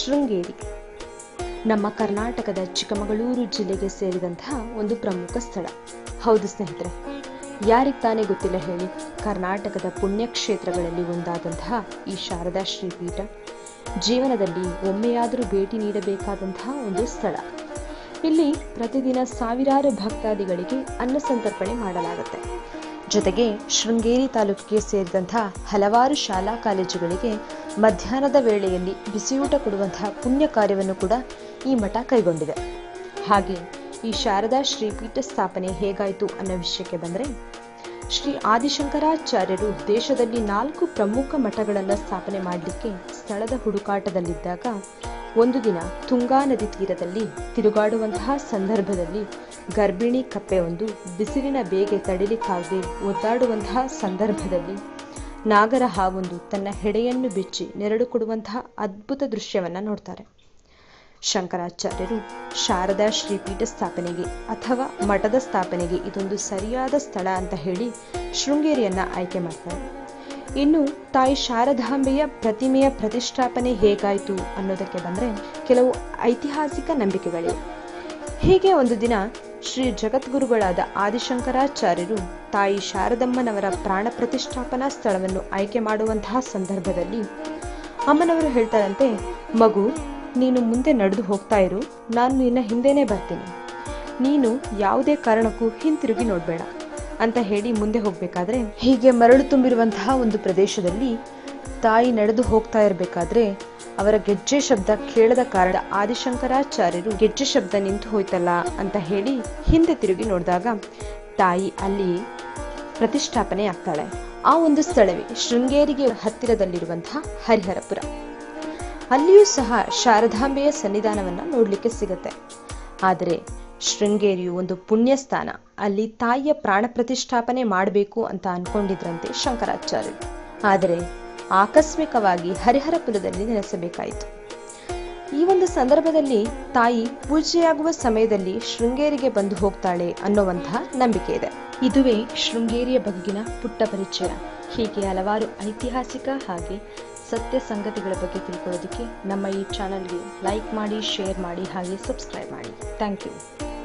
ಶೃಂಗೇರಿ ನಮ್ಮ ಕರ್ನಾಟಕದ ಚಿಕ್ಕಮಗಳೂರು ಜಿಲ್ಲೆಗೆ ಸೇರಿದಂತಹ ಒಂದು ಪ್ರಮುಖ ಸ್ಥಳ. ಹೌದು ಸ್ನೇಹಿತರೆ, ಯಾರಿಗೆ ತಾನೇ ಗೊತ್ತಿಲ್ಲ ಹೇಳಿ, ಕರ್ನಾಟಕದ ಪುಣ್ಯಕ್ಷೇತ್ರಗಳಲ್ಲಿ ಒಂದಾದಂತಹ ಈ ಶಾರದಾ ಶ್ರೀಪೀಠ ಜೀವನದಲ್ಲಿ ಒಮ್ಮೆಯಾದರೂ ಭೇಟಿ ನೀಡಬೇಕಾದಂತಹ ಒಂದು ಸ್ಥಳ. ಇಲ್ಲಿ ಪ್ರತಿದಿನ ಸಾವಿರಾರು ಭಕ್ತಾದಿಗಳಿಗೆ ಅನ್ನ ಸಂತರ್ಪಣೆ ಮಾಡಲಾಗುತ್ತೆ. ಜೊತೆಗೆ ಶೃಂಗೇರಿ ತಾಲೂಕಿಗೆ ಸೇರಿದಂತಹ ಹಲವಾರು ಶಾಲಾ ಕಾಲೇಜುಗಳಿಗೆ ಮಧ್ಯಾಹ್ನದ ವೇಳೆಯಲ್ಲಿ ಬಿಸಿಯೂಟ ಕೊಡುವಂತಹ ಪುಣ್ಯ ಕಾರ್ಯವನ್ನು ಕೂಡ ಈ ಮಠ ಕೈಗೊಂಡಿದೆ. ಹಾಗೆ ಈ ಶಾರದಾ ಶ್ರೀಪೀಠ ಸ್ಥಾಪನೆ ಹೇಗಾಯಿತು ಅನ್ನೋ ವಿಷಯಕ್ಕೆ ಬಂದರೆ, ಶ್ರೀ ಆದಿಶಂಕರಾಚಾರ್ಯರು ದೇಶದಲ್ಲಿ 4 ಪ್ರಮುಖ ಮಠಗಳನ್ನು ಸ್ಥಾಪನೆ ಮಾಡಲಿಕ್ಕೆ ಸ್ಥಳದ ಹುಡುಕಾಟದಲ್ಲಿದ್ದಾಗ ಒಂದು ದಿನ ತುಂಗಾ ನದಿ ತೀರದಲ್ಲಿ ತಿರುಗಾಡುವಂತಹ ಸಂದರ್ಭದಲ್ಲಿ ಗರ್ಭಿಣಿ ಕಪ್ಪೆಯೊಂದು ಬಿಸಿಲಿನ ಬೇಗೆ ತಡಿಲಿಕ್ಕಾಗದೆ ಒದ್ದಾಡುವಂತಹ ಸಂದರ್ಭದಲ್ಲಿ ನಾಗರ ಹಾವೊಂದು ತನ್ನ ಹೆಡೆಯನ್ನು ಬಿಚ್ಚಿ ನೆರಳು ಕೊಡುವಂತಹ ಅದ್ಭುತ ದೃಶ್ಯವನ್ನ ನೋಡ್ತಾರೆ. ಶಂಕರಾಚಾರ್ಯರು ಶಾರದಾ ಶ್ರೀಪೀಠ ಸ್ಥಾಪನೆಗೆ ಅಥವಾ ಮಠದ ಸ್ಥಾಪನೆಗೆ ಇದೊಂದು ಸರಿಯಾದ ಸ್ಥಳ ಅಂತ ಹೇಳಿ ಶೃಂಗೇರಿಯನ್ನ ಆಯ್ಕೆ ಮಾಡ್ತಾರೆ. ಇನ್ನು ತಾಯಿ ಶಾರದಾಂಬೆಯ ಪ್ರತಿಮೆಯ ಪ್ರತಿಷ್ಠಾಪನೆ ಹೇಗಾಯಿತು ಅನ್ನೋದಕ್ಕೆ ಬಂದರೆ ಕೆಲವು ಐತಿಹಾಸಿಕ ನಂಬಿಕೆಗಳಿವೆ. ಹೀಗೆ ಒಂದು ದಿನ ಶ್ರೀ ಜಗದ್ಗುರುಗಳಾದ ಆದಿಶಂಕರಾಚಾರ್ಯರು ತಾಯಿ ಶಾರದಮ್ಮನವರ ಪ್ರಾಣ ಪ್ರತಿಷ್ಠಾಪನಾ ಸ್ಥಳವನ್ನು ಆಯ್ಕೆ ಮಾಡುವಂತಹ ಸಂದರ್ಭದಲ್ಲಿ ಅಮ್ಮನವರು ಹೇಳ್ತಾರಂತೆ, ಮಗು ನೀನು ಮುಂದೆ ನಡೆದು ಹೋಗ್ತಾ ಇರು, ನಾನು ನಿನ್ನ ಹಿಂದೆನೇ ಬರ್ತೀನಿ, ನೀನು ಯಾವುದೇ ಕಾರಣಕ್ಕೂ ಹಿಂತಿರುಗಿ ನೋಡಬೇಡ ಅಂತ ಹೇಳಿ ಮುಂದೆ ಹೋಗ್ಬೇಕಾದ್ರೆ, ಹೀಗೆ ಮರಳು ತುಂಬಿರುವಂತಹ ಒಂದು ಪ್ರದೇಶದಲ್ಲಿ ತಾಯಿ ನಡೆದು ಹೋಗ್ತಾ ಇರಬೇಕಾದ್ರೆ ಅವರ ಗೆಜ್ಜೆ ಶಬ್ದ ಕೇಳದ ಕಾರಣ ಆದಿಶಂಕರಾಚಾರ್ಯರು ಗೆಜ್ಜೆ ಶಬ್ದ ನಿಂತು ಹೋಯ್ತಲ್ಲ ಅಂತ ಹೇಳಿ ಹಿಂದೆ ತಿರುಗಿ ನೋಡಿದಾಗ ತಾಯಿ ಅಲ್ಲಿ ಪ್ರತಿಷ್ಠಾಪನೆ ಆಗ್ತಾಳೆ. ಆ ಒಂದು ಸ್ಥಳವೇ ಶೃಂಗೇರಿಗೆ ಹತ್ತಿರದಲ್ಲಿರುವಂತಹ ಹರಿಹರಪುರ. ಅಲ್ಲಿಯೂ ಸಹ ಶಾರದಾಂಬೆಯ ಸನ್ನಿಧಾನವನ್ನ ನೋಡ್ಲಿಕ್ಕೆ ಸಿಗತ್ತೆ. ಆದರೆ ಶೃಂಗೇರಿಯು ಒಂದು ಪುಣ್ಯ ಸ್ಥಾನ, ಅಲ್ಲಿ ತಾಯಿಯ ಪ್ರಾಣ ಪ್ರತಿಷ್ಠಾಪನೆ ಮಾಡಬೇಕು ಅಂತ ಅನ್ಕೊಂಡಿದ್ರಂತೆ ಶಂಕರಾಚಾರ್ಯರು. ಆದರೆ ಆಕಸ್ಮಿಕವಾಗಿ ಹರಿಹರಪುರದಲ್ಲಿ ನೆಲೆಸಬೇಕಾಯಿತು. ಈ ಒಂದು ಸಂದರ್ಭದಲ್ಲಿ ತಾಯಿ ಪೂಜೆಯಾಗುವ ಸಮಯದಲ್ಲಿ ಶೃಂಗೇರಿಗೆ ಬಂದು ಹೋಗ್ತಾಳೆ ಅನ್ನುವಂತಹ ನಂಬಿಕೆ ಇದೆ. ಇದುವೇ ಶೃಂಗೇರಿಯ ಬಗೆಗಿನ ಪುಟ್ಟ ಪರಿಚಯ. ಹೀಗೆ ಹಲವಾರು ಐತಿಹಾಸಿಕ ಹಾಗೆ ಸತ್ಯ ಸಂಗತಿಗಳ ಬಗ್ಗೆ ತಿಳ್ಕೊಳ್ಳೋದಕ್ಕೆ ನಮ್ಮ ಈ ಚಾನಲ್ಗೆ ಲೈಕ್ ಮಾಡಿ, ಶೇರ್ ಮಾಡಿ, ಹಾಗೆ ಸಬ್ಸ್ಕ್ರೈಬ್ ಮಾಡಿ. Thank you.